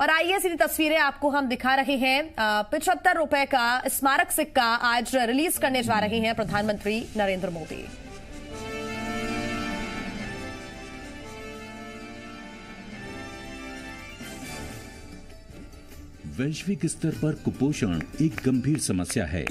और आइए सीधी तस्वीरें आपको हम दिखा रहे हैं। 75 रुपए का स्मारक सिक्का आज रिलीज करने जा रहे हैं प्रधानमंत्री नरेंद्र मोदी। वैश्विक स्तर पर कुपोषण एक गंभीर समस्या है।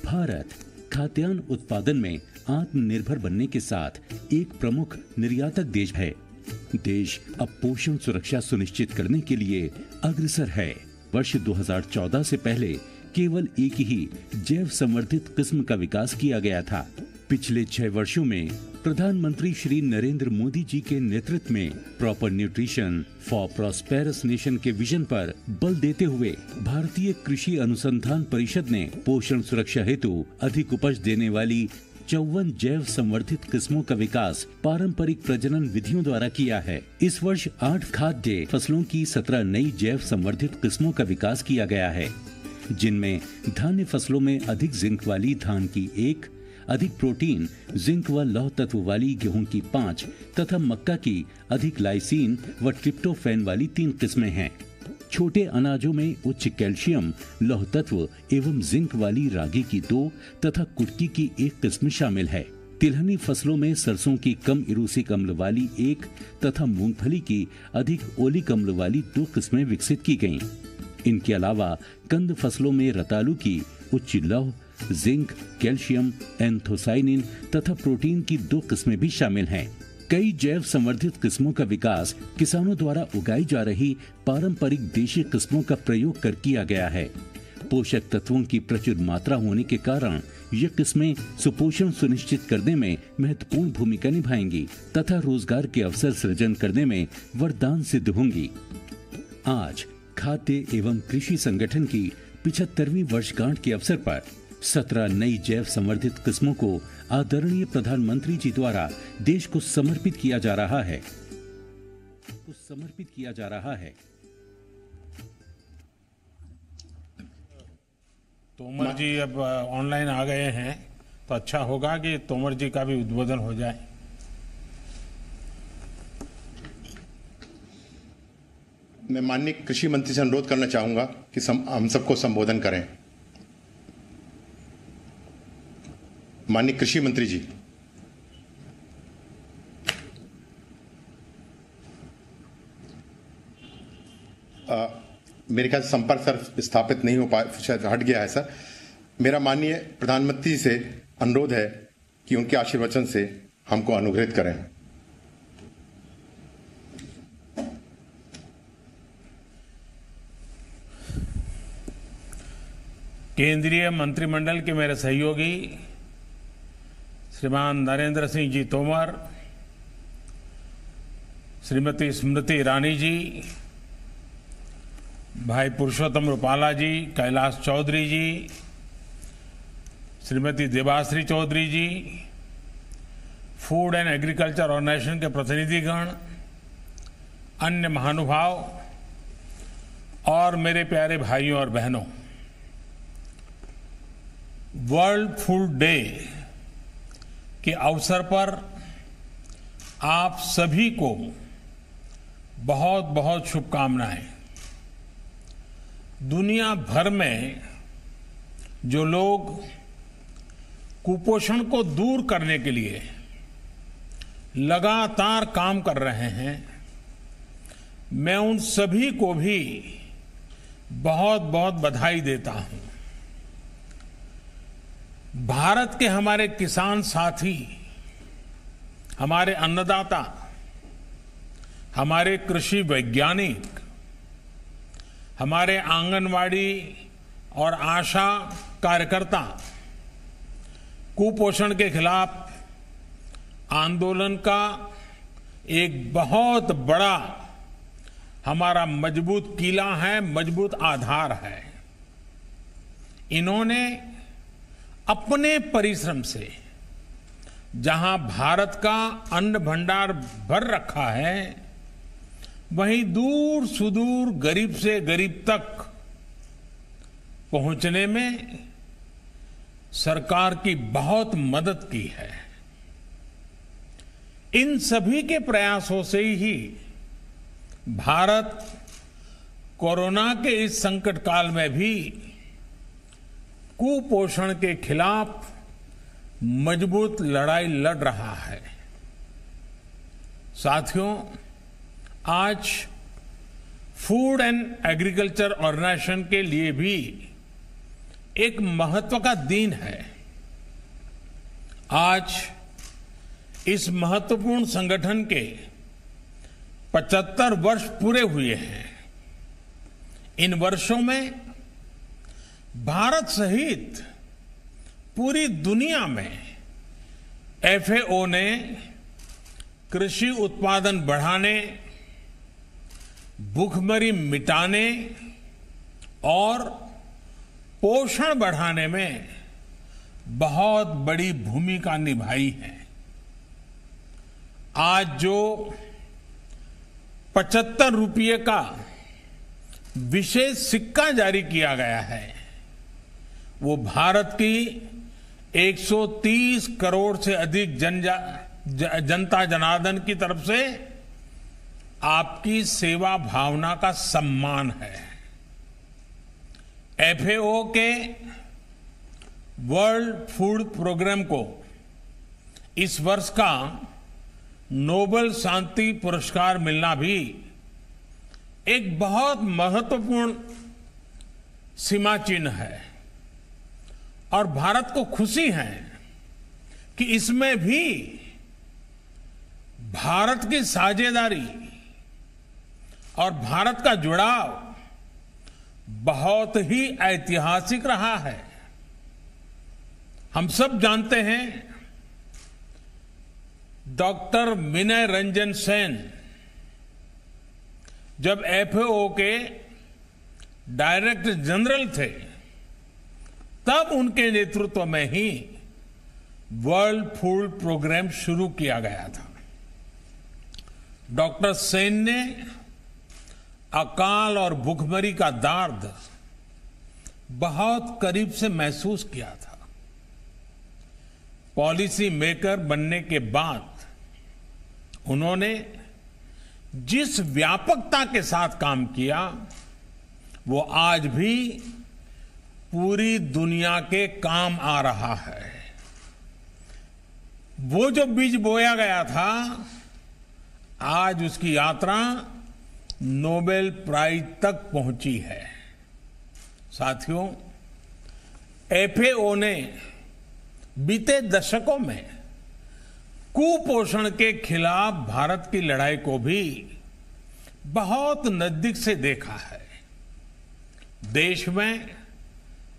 भारत खाद्यान्न उत्पादन में आत्मनिर्भर बनने के साथ एक प्रमुख निर्यातक देश है। देश अब पोषण सुरक्षा सुनिश्चित करने के लिए अग्रसर है। वर्ष 2014 से पहले केवल एक ही जैव संवर्धित किस्म का विकास किया गया था। पिछले 6 वर्षों में प्रधानमंत्री श्री नरेंद्र मोदी जी के नेतृत्व में proper nutrition for prosperous nation के विजन पर बल देते हुए भारतीय कृषि अनुसंधान परिषद ने पोषण सुरक्षा हेतु अधिक उपज देने वाली 54 जैव संवर्धित किस्मों का विकास पारंपरिक प्रजनन विधियों द्वारा किया है। इस वर्ष 8 खाद्य फसलों की 17 नई जैव संवर्धित किस्मों का विकास किया गया है, जिनमें धान्य फसलों में अधिक जिंक वाली धान की 1, अधिक प्रोटीन जिंक व लौह तत्व वाली गेहूं की 5 तथा मक्का की अधिक लाइसीन व ट्रिप्टोफैन वाली 3 किस्में हैं। छोटे अनाजों में उच्च कैल्शियम लौह तत्व एवं जिंक वाली रागी की 2 तथा कुटकी की 1 किस्म शामिल है। तिलहनी फसलों में सरसों की कम इरूसिक अम्ल वाली 1 तथा मूंगफली की अधिक ओलिक अम्ल वाली 2 किस्में विकसित की गयीं। इनके अलावा कंद फसलों में रतालू की उच्च लौह जिंक कैल्शियम एंथोसाइनिन तथा प्रोटीन की 2 किस्में भी शामिल हैं। कई जैव संवर्धित किस्मों का विकास किसानों द्वारा उगाई जा रही पारंपरिक देशी किस्मों का प्रयोग कर किया गया है। पोषक तत्वों की प्रचुर मात्रा होने के कारण ये किस्में सुपोषण सुनिश्चित करने में महत्वपूर्ण भूमिका निभाएंगी तथा रोजगार के अवसर सृजन करने में वरदान सिद्ध होंगी। आज खाद्य एवं कृषि संगठन की 75वीं वर्षगांठ के अवसर पर 17 नई जैव संवर्धित किस्मों को आदरणीय प्रधानमंत्री जी द्वारा देश को समर्पित किया जा रहा है। तोमर जी अब ऑनलाइन आ गए हैं तो अच्छा होगा कि तोमर जी का भी उद्बोधन हो जाए। मैं माननीय कृषि मंत्री से अनुरोध करना चाहूंगा कि हम सबको संबोधन करें। माननीय कृषि मंत्री जी, मेरे ख्याल से संपर्क सर स्थापित नहीं हो पाया, शायद हट गया है सर। मेरा माननीय प्रधानमंत्री जी से अनुरोध है कि उनके आशीर्वचन से हमको अनुग्रहित करें। केंद्रीय मंत्रिमंडल के मेरे सहयोगी श्रीमान नरेंद्र सिंह जी तोमर, श्रीमती स्मृति ईरानी जी, भाई पुरुषोत्तम रूपाला जी, कैलाश चौधरी जी, श्रीमती देवाश्री चौधरी जी, फूड एंड एग्रीकल्चर ऑर्गेनाइजेशन के प्रतिनिधिगण, अन्य महानुभाव और मेरे प्यारे भाइयों और बहनों, वर्ल्ड फूड डे के अवसर पर आप सभी को बहुत बहुत शुभकामनाएं। दुनिया भर में जो लोग कुपोषण को दूर करने के लिए लगातार काम कर रहे हैं, मैं उन सभी को भी बहुत बहुत बधाई देता हूं। भारत के हमारे किसान साथी, हमारे अन्नदाता, हमारे कृषि वैज्ञानिक, हमारे आंगनवाड़ी और आशा कार्यकर्ता कुपोषण के खिलाफ आंदोलन का एक बहुत बड़ा हमारा मजबूत किला है, मजबूत आधार है। इन्होंने अपने परिश्रम से जहां भारत का अन्न भंडार भर रखा है, वहीं दूर सुदूर गरीब से गरीब तक पहुंचने में सरकार की बहुत मदद की है। इन सभी के प्रयासों से ही भारत कोरोना के इस संकट काल में भी कुपोषण के खिलाफ मजबूत लड़ाई लड़ रहा है। साथियों, आज फूड एंड एग्रीकल्चर ऑर्गेनाइजेशन के लिए भी एक महत्व का दिन है। आज इस महत्वपूर्ण संगठन के 75 वर्ष पूरे हुए हैं। इन वर्षों में भारत सहित पूरी दुनिया में एफएओ ने कृषि उत्पादन बढ़ाने, भूखमरी मिटाने और पोषण बढ़ाने में बहुत बड़ी भूमिका निभाई है। आज जो 75 रुपये का विशेष सिक्का जारी किया गया है, वो भारत की 130 करोड़ से अधिक जनता जनार्दन की तरफ से आपकी सेवा भावना का सम्मान है। एफएओ के वर्ल्ड फूड प्रोग्राम को इस वर्ष का नोबेल शांति पुरस्कार मिलना भी एक बहुत महत्वपूर्ण सीमा चिन्ह है और भारत को खुशी है कि इसमें भी भारत की साझेदारी और भारत का जुड़ाव बहुत ही ऐतिहासिक रहा है। हम सब जानते हैं डॉक्टर विनय रंजन सेन जब एफएओ के डायरेक्टर जनरल थे, तब उनके नेतृत्व में ही वर्ल्ड फूड प्रोग्राम शुरू किया गया था। डॉक्टर सेन ने अकाल और भूखमरी का दर्द बहुत करीब से महसूस किया था। पॉलिसी मेकर बनने के बाद उन्होंने जिस व्यापकता के साथ काम किया, वो आज भी पूरी दुनिया के काम आ रहा है। वो जो बीज बोया गया था, आज उसकी यात्रा नोबेल प्राइज तक पहुंची है। साथियों, एफएओ ने बीते दशकों में कुपोषण के खिलाफ भारत की लड़ाई को भी बहुत नजदीक से देखा है। देश में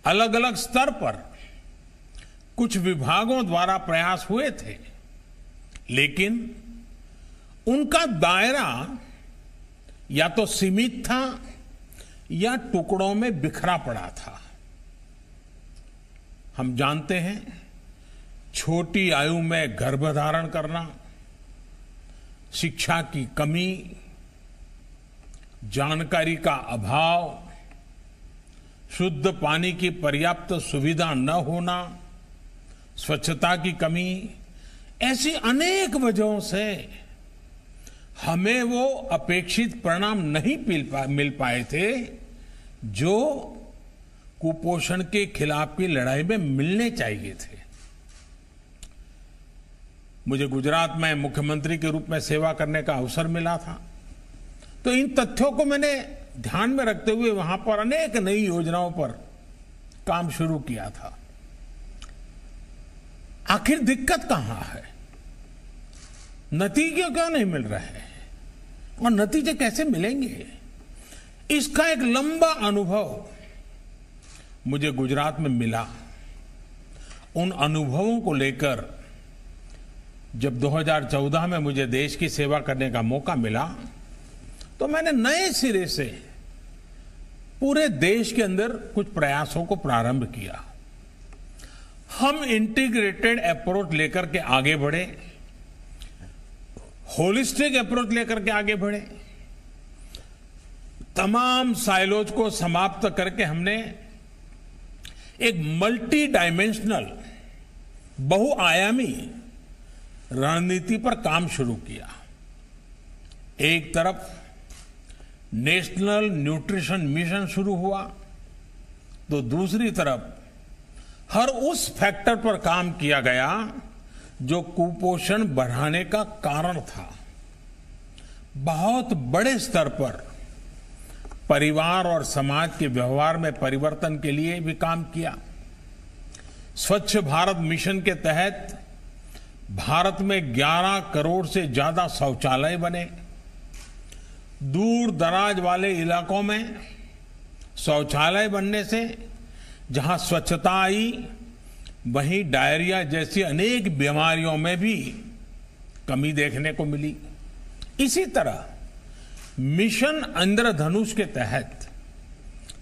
अलग अलग स्तर पर कुछ विभागों द्वारा प्रयास हुए थे, लेकिन उनका दायरा या तो सीमित था या टुकड़ों में बिखरा पड़ा था। हम जानते हैं, छोटी आयु में गर्भधारण करना, शिक्षा की कमी, जानकारी का अभाव, शुद्ध पानी की पर्याप्त सुविधा न होना, स्वच्छता की कमी, ऐसी अनेक वजहों से हमें वो अपेक्षित परिणाम नहीं मिल पाए थे जो कुपोषण के खिलाफ की लड़ाई में मिलने चाहिए थे। मुझे गुजरात में मुख्यमंत्री के रूप में सेवा करने का अवसर मिला था, तो इन तथ्यों को मैंने ध्यान में रखते हुए वहां पर अनेक नई योजनाओं पर काम शुरू किया था। आखिर दिक्कत कहां है? नतीजे क्यों नहीं मिल रहे हैं और नतीजे कैसे मिलेंगे? इसका एक लंबा अनुभव मुझे गुजरात में मिला। उन अनुभवों को लेकर जब 2014 में मुझे देश की सेवा करने का मौका मिला, तो मैंने नए सिरे से पूरे देश के अंदर कुछ प्रयासों को प्रारंभ किया। हम इंटीग्रेटेड अप्रोच लेकर के आगे बढ़े, होलिस्टिक अप्रोच लेकर के आगे बढ़े। तमाम साइलोज को समाप्त करके हमने एक मल्टी डायमेंशनल, बहुआयामी रणनीति पर काम शुरू किया। एक तरफ नेशनल न्यूट्रिशन मिशन शुरू हुआ, तो दूसरी तरफ हर उस फैक्टर पर काम किया गया जो कुपोषण बढ़ाने का कारण था। बहुत बड़े स्तर पर परिवार और समाज के व्यवहार में परिवर्तन के लिए भी काम किया। स्वच्छ भारत मिशन के तहत भारत में 11 करोड़ से ज्यादा शौचालय बने। दूर दराज वाले इलाकों में शौचालय बनने से जहां स्वच्छता आई, वहीं डायरिया जैसी अनेक बीमारियों में भी कमी देखने को मिली। इसी तरह मिशन इंद्रधनुष के तहत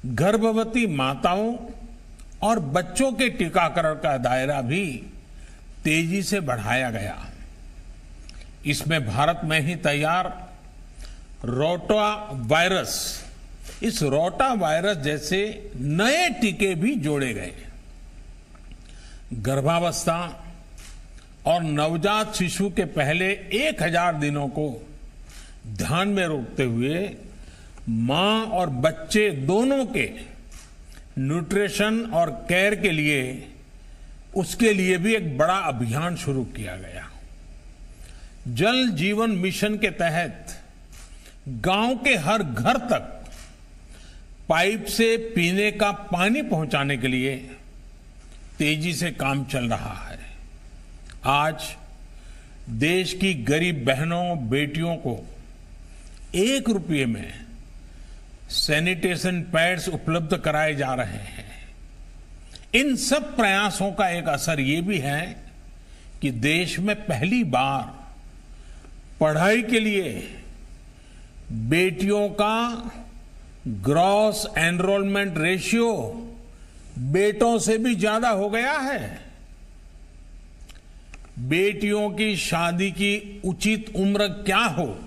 गर्भवती माताओं और बच्चों के टीकाकरण का दायरा भी तेजी से बढ़ाया गया। इसमें भारत में ही तैयार रोटा वायरस, इस रोटा वायरस जैसे नए टीके भी जोड़े गए। गर्भावस्था और नवजात शिशु के पहले 1000 दिनों को ध्यान में रखते हुए मां और बच्चे दोनों के न्यूट्रिशन और केयर के लिए, उसके लिए भी एक बड़ा अभियान शुरू किया गया। जल जीवन मिशन के तहत गांव के हर घर तक पाइप से पीने का पानी पहुंचाने के लिए तेजी से काम चल रहा है। आज देश की गरीब बहनों बेटियों को 1 रुपये में सैनिटेशन पैड्स उपलब्ध कराए जा रहे हैं। इन सब प्रयासों का एक असर ये भी है कि देश में पहली बार पढ़ाई के लिए बेटियों का ग्रॉस एनरोलमेंट रेशियो बेटों से भी ज्यादा हो गया है। बेटियों की शादी की उचित उम्र क्या हो,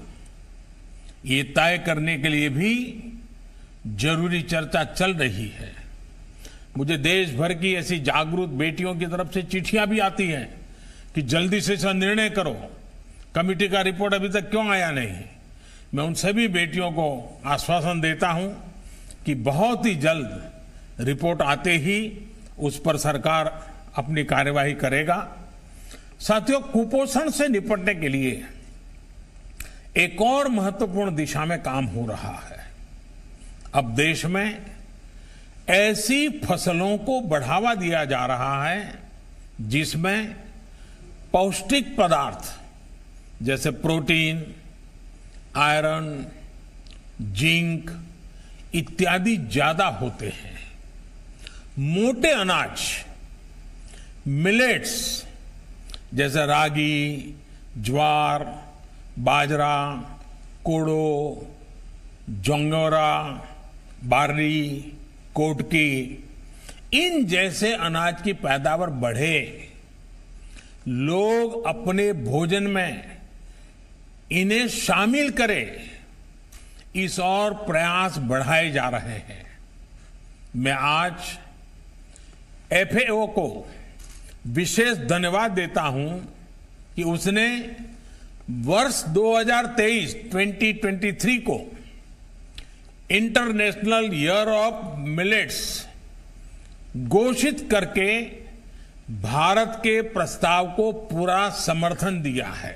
ये तय करने के लिए भी जरूरी चर्चा चल रही है। मुझे देश भर की ऐसी जागरूक बेटियों की तरफ से चिट्ठियां भी आती हैं कि जल्दी से इसका निर्णय करो, कमेटी का रिपोर्ट अभी तक क्यों आया नहीं। मैं उन सभी बेटियों को आश्वासन देता हूं कि बहुत ही जल्द रिपोर्ट आते ही उस पर सरकार अपनी कार्यवाही करेगा। साथियों, कुपोषण से निपटने के लिए एक और महत्वपूर्ण दिशा में काम हो रहा है। अब देश में ऐसी फसलों को बढ़ावा दिया जा रहा है जिसमें पौष्टिक पदार्थ जैसे प्रोटीन, आयरन, जिंक इत्यादि ज्यादा होते हैं। मोटे अनाज, मिलेट्स जैसे रागी, ज्वार, बाजरा, कोडो, जोंगोरा, बार्ली, कोटकी, इन जैसे अनाज की पैदावार बढ़े, लोग अपने भोजन में इन्हें शामिल करें, इस और प्रयास बढ़ाए जा रहे हैं। मैं आज एफएओ को विशेष धन्यवाद देता हूं कि उसने वर्ष 2023 को इंटरनेशनल ईयर ऑफ मिलेट्स घोषित करके भारत के प्रस्ताव को पूरा समर्थन दिया है।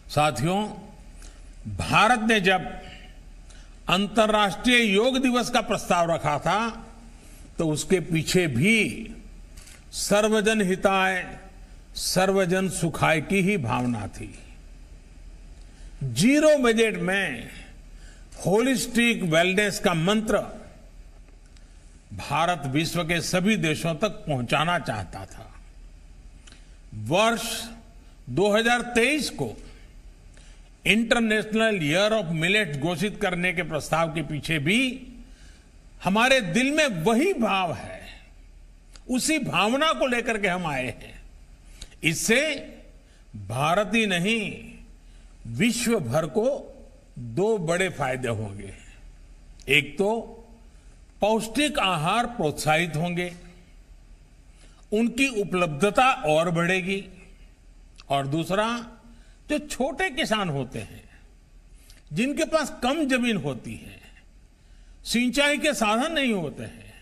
साथियों, भारत ने जब अंतर्राष्ट्रीय योग दिवस का प्रस्ताव रखा था तो उसके पीछे भी सर्वजन हिताय सर्वजन सुखाय की ही भावना थी। जीरो बजट में होलिस्टिक वेलनेस का मंत्र भारत विश्व के सभी देशों तक पहुंचाना चाहता था। वर्ष 2023 को इंटरनेशनल ईयर ऑफ मिलेट घोषित करने के प्रस्ताव के पीछे भी हमारे दिल में वही भाव है, उसी भावना को लेकर के हम आए हैं। इससे भारत ही नहीं, विश्व भर को 2 बड़े फायदे होंगे। एक तो पौष्टिक आहार प्रोत्साहित होंगे, उनकी उपलब्धता और बढ़ेगी, और दूसरा जो छोटे किसान होते हैं जिनके पास कम जमीन होती है, सिंचाई के साधन नहीं होते हैं,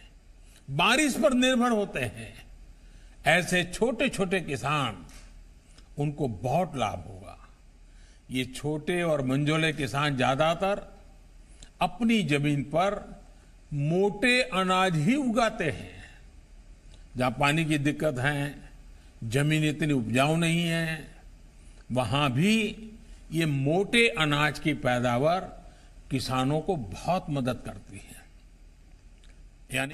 बारिश पर निर्भर होते हैं, ऐसे छोटे छोटे किसान, उनको बहुत लाभ होगा। ये छोटे और मंझोले किसान ज्यादातर अपनी जमीन पर मोटे अनाज ही उगाते हैं। जहां पानी की दिक्कत है, जमीन इतनी उपजाऊ नहीं है, वहां भी ये मोटे अनाज की पैदावार किसानों को बहुत मदद करती है। यानी